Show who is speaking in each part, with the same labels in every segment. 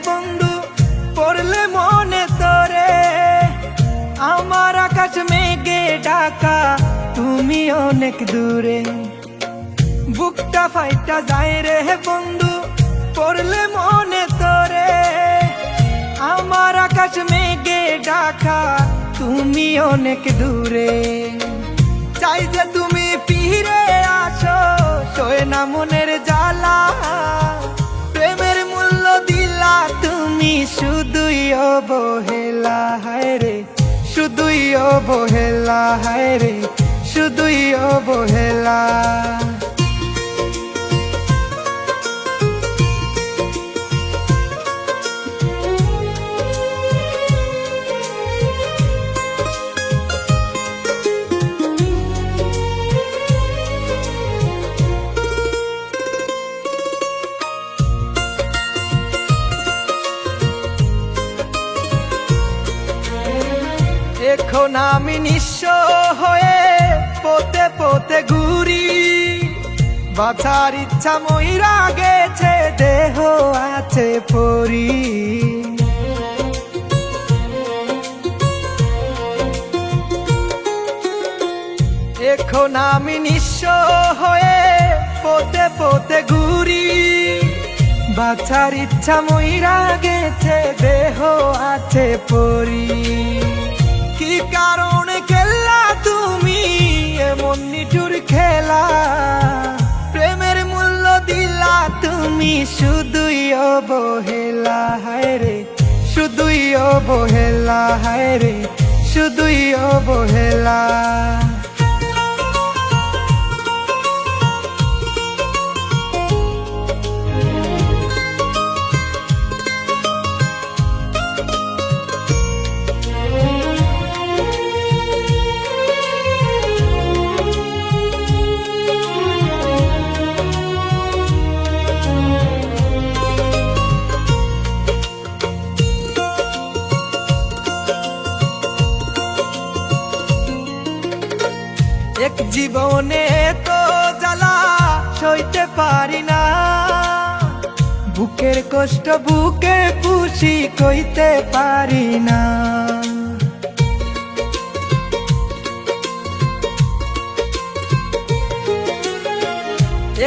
Speaker 1: বন্ধু পড়লে মনে তোরে, আমার আকাশ মেঘে ঢাকা তুমি অনেক দূরে। বুকটা ফাইটা যায় রে বন্ধু পড়লে মনে তোরে, আমার আকাশ মেঘে ঢাকা তুমি অনেক দূরে। চাই যে তুমি ফিরে আসো, সয়ে না মনের জ্বালা, প্রেমের মূল্য দিলা তুমি শুধুই অবহেলা। হায় রে শুধুই অবহেলা, হায় রে শুধুই অবহেলা। এখন আমি নিঃস্ব হয়ে পথে পথে ঘুরি, বাঁচার ইচ্ছা মইরা গেছে দেহ আছে পরি। এখন আমি নিঃস্ব হয়ে পথে পথে ঘুরি, বাঁচার ইচ্ছা মইরা গেছে দেহ আছে পরি। কি কারণে খেললা তুমি এমন নিঠুর খেলা, প্রেমের মূল্য দিলা তুমি শুধুই অবহেলা। হায় রে শুধুই অবহেলা, হায় রে শুধুই অবহেলা। এক জীবনে তো জ্বালা সইতে পারি না, বুকের কষ্ট বুকে পুষি কইতে পারি না।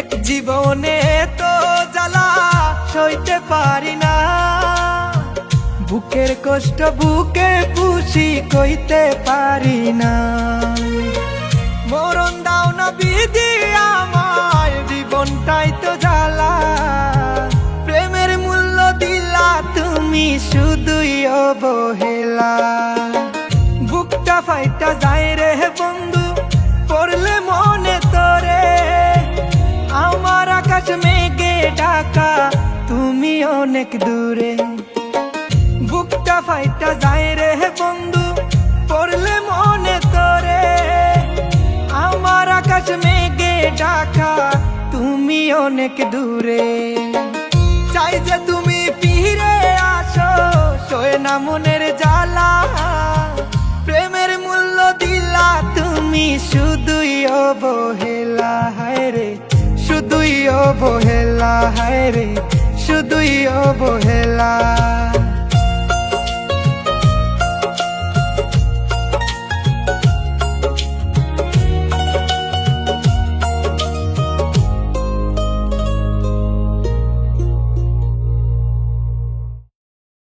Speaker 1: এক জীবনে তো জ্বালা সইতে পারি না, বুকের কষ্ট বুকে পুষি কইতে পারি না। মরণ দাও না বিধি আমার জীবনটাই তো জ্বালা, প্রেমের মূল্য দিলা তুমি শুধুই অবহেলা। বুকটা ফাইটা যায় রে বন্ধু পড়লে মনে তোরে, আমার আকাশ মেঘে ঢাকা তুমি অনেক দূরে। বুকটা ফাইটা যায় রে বন্ধু পড়লে মনে তোরে, আমার আকাশ মেঘে ঢাকা তুমি অনেক দূরে। চাই যে তুমি ফিরে আসো, সয়ে না মনের জ্বালা, প্রেমের মূল্য দিলা তুমি শুধুই অবহেলা। হায় রে শুধুই অবহেলা, হায় রে শুধুই অবহেলা।